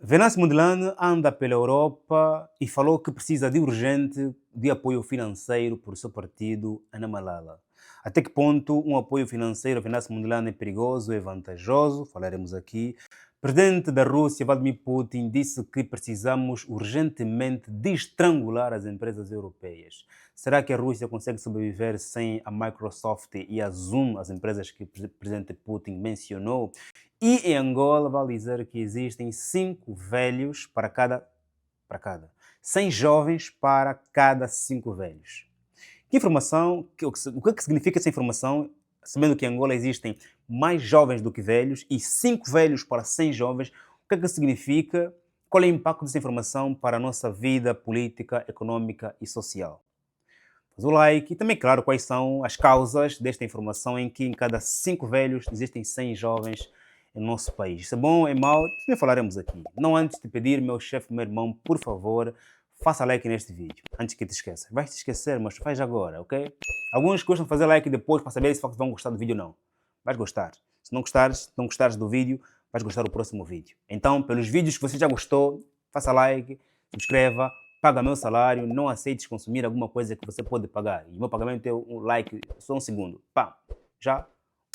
Venance Mondlane anda pela Europa e falou que precisa de urgente de apoio financeiro por seu partido Ana Malala. Até que ponto um apoio financeiro a Venance Mondlane é perigoso, é vantajoso? Falaremos aqui. Presidente da Rússia, Vladimir Putin, disse que precisamos urgentemente de estrangular as empresas europeias. Será que a Rússia consegue sobreviver sem a Microsoft e a Zoom, as empresas que o presidente Putin mencionou? E em Angola vale dizer que existem 5 velhos para cada 100 jovens para cada 5 velhos. Que informação, o que é que significa essa informação, sabendo que em Angola existem mais jovens do que velhos e 5 velhos para 100 jovens, o que é que significa, qual é o impacto dessa informação para a nossa vida política, econômica e social? Faz o like e também, claro, quais são as causas desta informação em que em cada 5 velhos existem 100 jovens no nosso país. Isso é bom, é mau? Também falaremos aqui. Não antes de pedir, meu chefe, meu irmão, por favor, faça like neste vídeo, antes que te esqueça. Vais te esquecer, mas faz agora, ok? Alguns gostam de fazer like depois para saber se vão gostar do vídeo ou não. Vais gostar. Se não gostares do vídeo, vais gostar do próximo vídeo. Então, pelos vídeos que você já gostou, faça like, subscreva, paga meu salário, não aceites consumir alguma coisa que você pode pagar. E o meu pagamento é um like, só um segundo. Pá, já?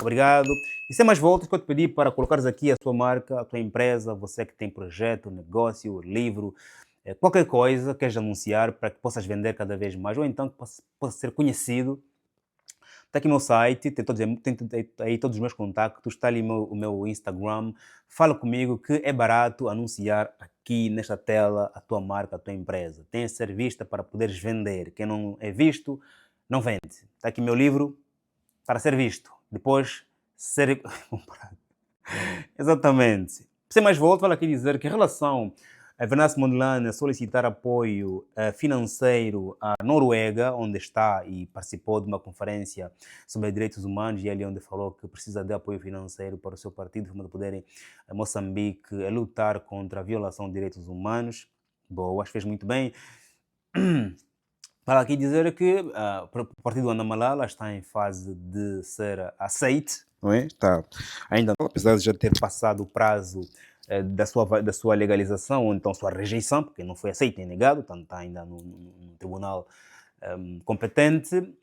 Obrigado. E sem mais voltas, que eu te pedi para colocares aqui a tua marca, a tua empresa, você que tem projeto, negócio, livro, qualquer coisa que queres anunciar para que possas vender cada vez mais, ou então que possa ser conhecido. Está aqui o meu site, tem aí todos os meus contactos, está ali o meu Instagram. Fala comigo que é barato anunciar aqui nesta tela a tua marca, a tua empresa. Tem a ser vista para poderes vender. Quem não é visto, não vende. Está aqui meu livro para ser visto. Depois, ser comprado. Exatamente. Sem mais volta, vale aqui dizer que em relação a Venance Mondlane solicitar apoio financeiro à Noruega, onde está e participou de uma conferência sobre direitos humanos, e ali onde falou que precisa de apoio financeiro para o seu partido, para poderem Moçambique lutar contra a violação de direitos humanos. Boa, acho que fez muito bem. Para aqui dizer que o partido Ana Malala está em fase de ser aceite, não é? Está ainda, apesar de já ter passado o prazo da sua legalização, ou então sua rejeição, porque não foi aceito nem negado, está ainda no tribunal competente,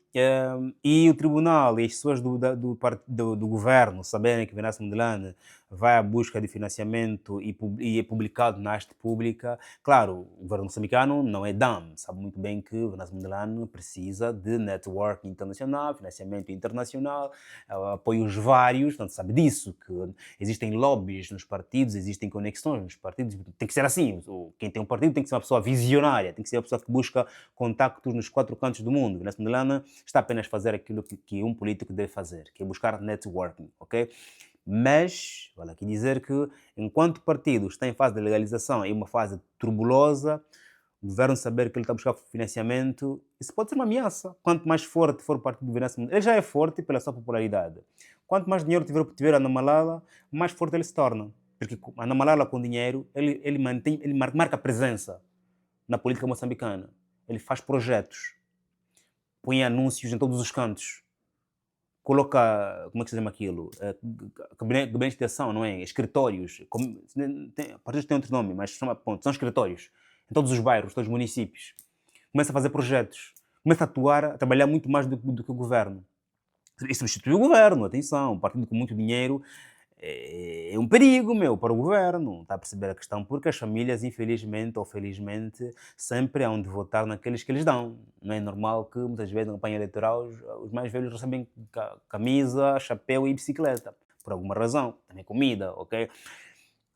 e o tribunal e as pessoas do governo saberem que Venance Mondlane vai à busca de financiamento e é publicado na haste pública. Claro, o governo moçambicano não é dumb, sabe muito bem que Venance Mondlane precisa de network internacional, financiamento internacional, apoios vários, portanto sabe disso, que existem lobbies nos partidos, existem conexões nos partidos, tem que ser assim, quem tem um partido tem que ser uma pessoa visionária, tem que ser uma pessoa que busca contactos nos 4 cantos do mundo. Venance Mondlane está apenas a fazer aquilo que um político deve fazer, que é buscar networking, ok? Mas, vale aqui dizer que, enquanto o partido está em fase de legalização e uma fase turbulosa, o governo saber que ele está a buscar financiamento, isso pode ser uma ameaça. Quanto mais forte for o partido do Venance Mondlane, ele já é forte pela sua popularidade. Quanto mais dinheiro tiver Ana Malala, mais forte ele se torna. Porque Ana Malala com dinheiro, ele marca presença na política moçambicana. Ele faz projetos, põe anúncios em todos os cantos, coloca, como é que se chama aquilo? Gabinetes de ação, não é? Escritórios. Partidos têm outro nome, mas são escritórios. Em todos os bairros, todos os municípios. Começa a fazer projetos. Começa a atuar, a trabalhar muito mais do que o governo. E substitui o governo, atenção. Um partido com muito dinheiro é um perigo, para o governo. Está a perceber a questão? Porque as famílias, infelizmente ou felizmente, sempre hão de votar naqueles que eles dão. Não é normal que, muitas vezes, na campanha eleitoral, os mais velhos recebem camisa, chapéu e bicicleta. Por alguma razão. Também comida, ok?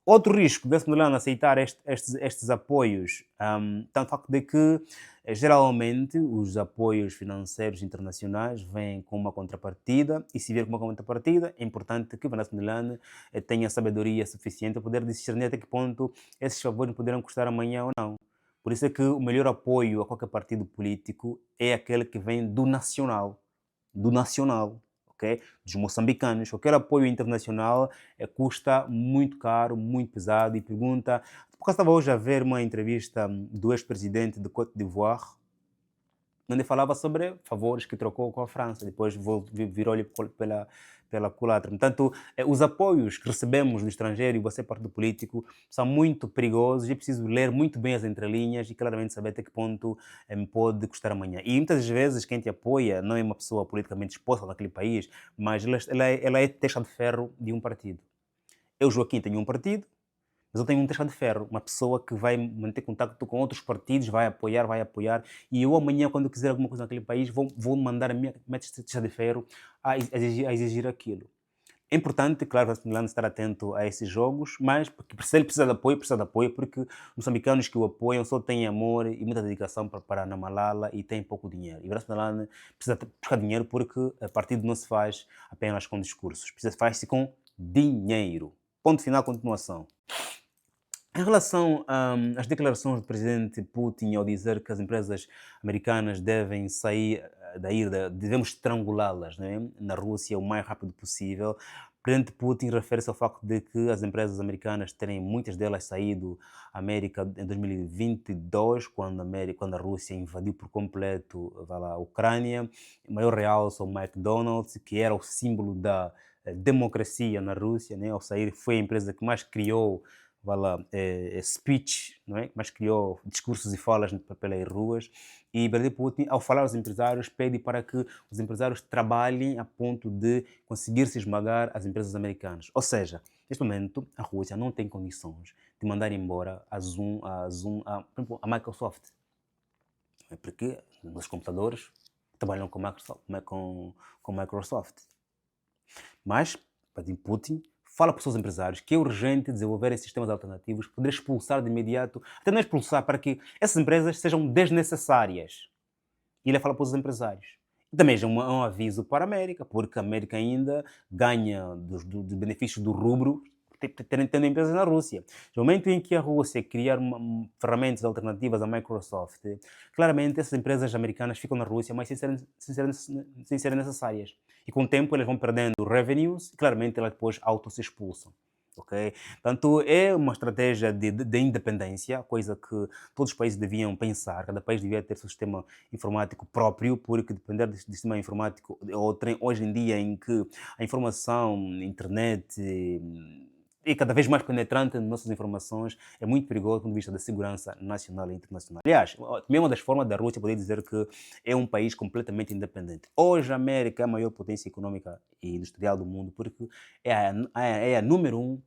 Outro risco desse Mondlane aceitar estes apoios está no facto de que, geralmente, os apoios financeiros internacionais vêm com uma contrapartida, e se vier com uma contrapartida, é importante que Venance Mondlane tenha sabedoria suficiente para poder discernir até que ponto esses favores poderão custar amanhã ou não. Por isso é que o melhor apoio a qualquer partido político é aquele que vem do nacional. Do nacional. Okay? Dos moçambicanos. Qualquer apoio internacional custa muito caro, muito pesado, e pergunta... Porque eu estava hoje a ver uma entrevista do ex-presidente de Côte d'Ivoire, onde falava sobre favores que trocou com a França, depois virou-lhe pela culatra. Portanto, os apoios que recebemos do estrangeiro e você partido político são muito perigosos e é preciso ler muito bem as entrelinhas e claramente saber até que ponto me pode custar amanhã. E muitas vezes quem te apoia não é uma pessoa politicamente exposta naquele país, mas ela é testa de ferro de um partido. Eu, Joaquim, tenho um partido, mas eu tenho um testa de ferro, uma pessoa que vai manter contato com outros partidos, vai apoiar, e eu amanhã, quando eu quiser alguma coisa naquele país, vou mandar a minha testa de ferro a exigir aquilo. É importante, claro, o Milano estar atento a esses jogos, mas porque se ele precisa de apoio, porque os moçambicanos que o apoiam só têm amor e muita dedicação para Ana Malala e têm pouco dinheiro. E o Milano precisa buscar dinheiro porque o partido não se faz apenas com discursos, faz-se com dinheiro. Ponto final, continuação. Em relação às declarações do presidente Putin ao dizer que as empresas americanas devem sair devemos estrangulá-las, né, na Rússia o mais rápido possível, o presidente Putin refere-se ao facto de que as empresas americanas terem muitas delas saído da América em 2022, quando a Rússia invadiu por completo a Ucrânia. O maior realce o McDonald's, que era o símbolo da democracia na Rússia, né, ao sair foi a empresa que mais criou speech, não é? Mas criou discursos e falas pelas ruas. E Vladimir Putin, ao falar aos empresários, pede para que os empresários trabalhem a ponto de conseguir se esmagar as empresas americanas. Ou seja, neste momento, a Rússia não tem condições de mandar embora a Zoom, por exemplo, a Microsoft. É porque os computadores trabalham com Microsoft. Mas Vladimir Putin fala para os seus empresários que é urgente desenvolverem sistemas alternativos, poder expulsar de imediato, até não expulsar, para que essas empresas sejam desnecessárias. E ele fala para os empresários. E também é um aviso para a América, porque a América ainda ganha dos benefícios do rubro tendo empresas na Rússia. No momento em que a Rússia criar ferramentas alternativas à Microsoft, claramente essas empresas americanas ficam na Rússia, mas sem serem necessárias. E com o tempo elas vão perdendo revenues e claramente elas depois se expulsam. Okay? Portanto, é uma estratégia de independência, coisa que todos os países deviam pensar. Cada país devia ter seu sistema informático próprio, porque depender do sistema informático, hoje em dia em que a informação, internet e cada vez mais penetrante nas nossas informações, é muito perigoso do ponto de vista da segurança nacional e internacional. Aliás, também uma das formas da Rússia poder dizer que é um país completamente independente. Hoje a América é a maior potência econômica e industrial do mundo, porque é a número 1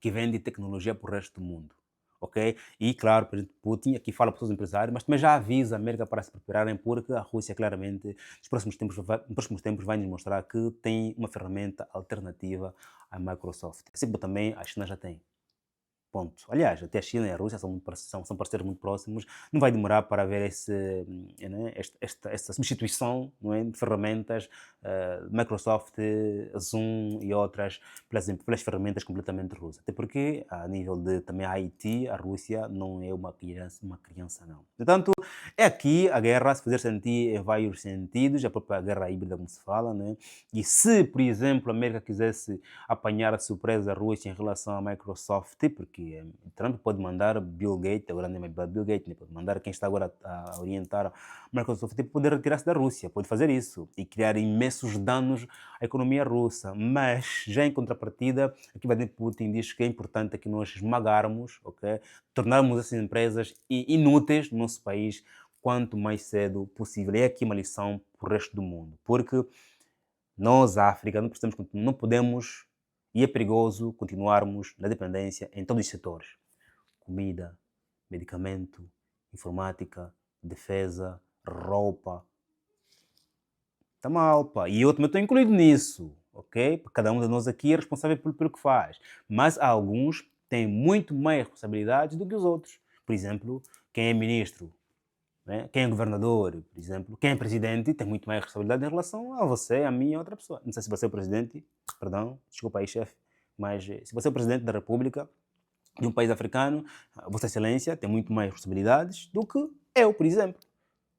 que vende tecnologia para o resto do mundo. Ok? E, claro, o presidente Putin aqui fala para os empresários, mas também já avisa a América para se prepararem, porque a Rússia, claramente, nos próximos tempos vai nos mostrar que tem uma ferramenta alternativa à Microsoft. Assim como também a China já tem. Ponto. Aliás, até a China e a Rússia são parceiros muito próximos. Não vai demorar para haver né, esta substituição, não é, de ferramentas Microsoft, Zoom e outras pelas ferramentas completamente russas. Até porque, a nível de também a IT, a Rússia não é uma criança não. Portanto, é aqui a guerra se fazer sentir em vários sentidos, a própria guerra híbrida, como se fala, né? E se, por exemplo, a América quisesse apanhar de surpresa a Rússia em relação à Microsoft, porque Trump pode mandar Bill Gates, agora nem é Bill Gates, né? Pode mandar quem está agora a orientar a Microsoft para poder retirar-se da Rússia, pode fazer isso e criar imensos danos à economia russa. Mas, já em contrapartida, aqui Vladimir Putin diz que é importante que nós esmagarmos, okay? Tornarmos essas empresas inúteis no nosso país quanto mais cedo possível. É aqui uma lição para o resto do mundo, porque nós, África, não podemos e é perigoso continuarmos na dependência em todos os setores. Comida, medicamento, informática, defesa, roupa. Está mal, pá. E eu também estou incluído nisso, ok? Cada um de nós aqui é responsável pelo que faz. Mas há alguns que têm muito mais responsabilidades do que os outros. Por exemplo, quem é ministro, né? Quem é governador, por exemplo, quem é presidente tem muito mais responsabilidade em relação a você, a mim e a outra pessoa. Não sei se você é o presidente, perdão, desculpa aí, chefe, mas se você é o presidente da República de um país africano, Vossa Excelência tem muito mais responsabilidades do que eu, por exemplo.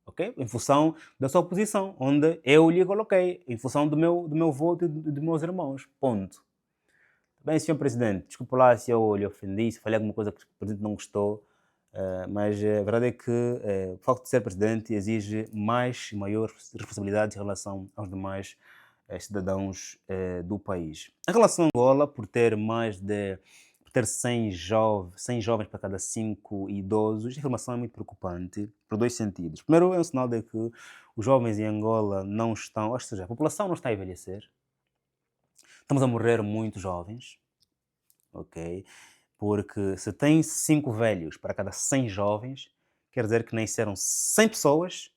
Okay? Em função da sua posição, onde eu lhe coloquei, em função do meu voto e dos meus irmãos. Ponto. Bem, senhor presidente, desculpa lá se eu lhe ofendi, se falei alguma coisa que o presidente não gostou. Mas a verdade é que o facto de ser presidente exige mais e maior responsabilidade em relação aos demais cidadãos do país. Em relação a Angola, por ter 100 jovens para cada 5 idosos, a informação é muito preocupante por dois sentidos. Primeiro, é um sinal de que os jovens em Angola não estão, ou seja, a população não está a envelhecer. Estamos a morrer muito jovens, ok? Porque se tem 5 velhos para cada 100 jovens, quer dizer que nasceram 100 pessoas,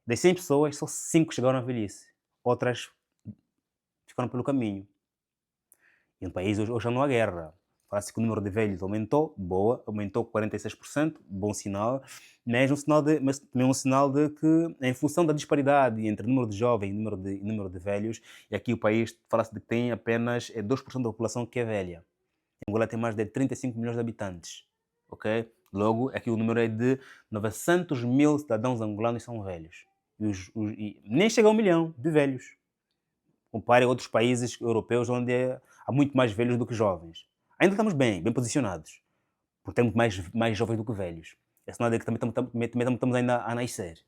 das 100 pessoas, só 5 chegaram à velhice. Outras ficaram pelo caminho. E no país hoje não há guerra. Fala-se que o número de velhos aumentou, boa, aumentou 46%, bom sinal, mas também um sinal de que, em função da disparidade entre número de jovens e número de velhos, e aqui o país fala-se de que tem apenas 2% da população que é velha. Angola tem mais de 35 milhões de habitantes, ok? Logo, aqui o número é de 900 mil cidadãos angolanos são velhos. E nem chega a 1 milhão de velhos. Compare a outros países europeus onde há muito mais velhos do que jovens. Ainda estamos bem posicionados, porque temos mais jovens do que velhos. É sinal de que também estamos ainda a nascer.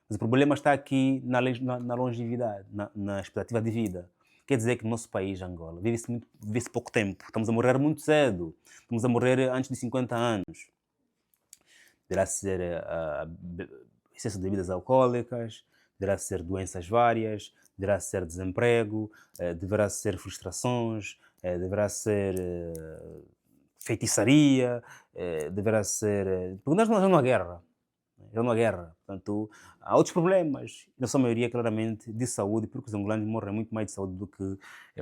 Mas o problema está aqui na longevidade, na expectativa de vida. Quer dizer que no nosso país, Angola, vive-se pouco tempo. Estamos a morrer muito cedo. Estamos a morrer antes de 50 anos. Deverá ser excesso de bebidas alcoólicas, deverá ser doenças várias, deverá ser desemprego, deverá ser frustrações, deverá ser feitiçaria, deverá ser... Porque nós não há guerra. É uma guerra. Portanto, há outros problemas, na sua maioria, claramente, de saúde, porque os angolanos morrem muito mais de saúde do que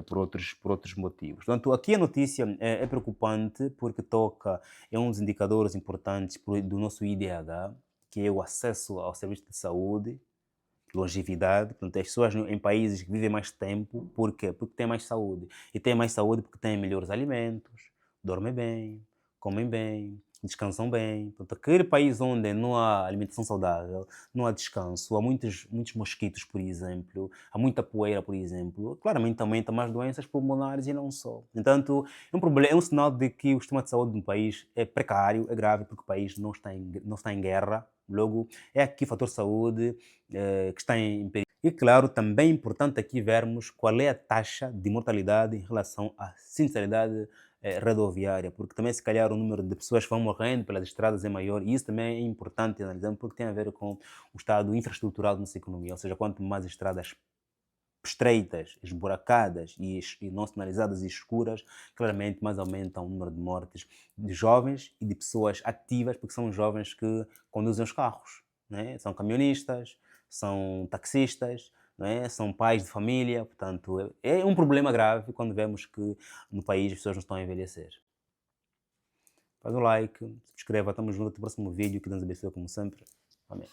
por outros motivos. Portanto, aqui a notícia é preocupante porque toca em um dos indicadores importantes do nosso IDH, que é o acesso ao serviço de saúde, longevidade. Portanto, as pessoas em países que vivem mais tempo, por quê? Porque têm mais saúde. E têm mais saúde porque têm melhores alimentos, dormem bem, comem bem, descansam bem. Portanto, aquele país onde não há alimentação saudável, não há descanso, há muitos mosquitos, por exemplo, há muita poeira, por exemplo, claramente aumenta mais doenças pulmonares e não só. Portanto, é um sinal de que o sistema de saúde de um país é precário, é grave, porque o país não está em guerra. Logo, é aqui o fator saúde que está em perigo. E, claro, também é importante aqui vermos qual é a taxa de mortalidade em relação à sinistralidade rodoviária, porque também, se calhar, o número de pessoas que vão morrendo pelas estradas é maior, e isso também é importante analisar, porque tem a ver com o estado infraestrutural da nossa economia, ou seja, quanto mais estradas estreitas, esburacadas e não sinalizadas e escuras, claramente mais aumenta o número de mortes de jovens e de pessoas ativas, porque são jovens que conduzem os carros, né? São camionistas, são taxistas, né? São pais de família, portanto é um problema grave quando vemos que no país as pessoas não estão a envelhecer. Faz o like, subscreva, estamos juntos no próximo vídeo, que Deus abençoe como sempre. Amém.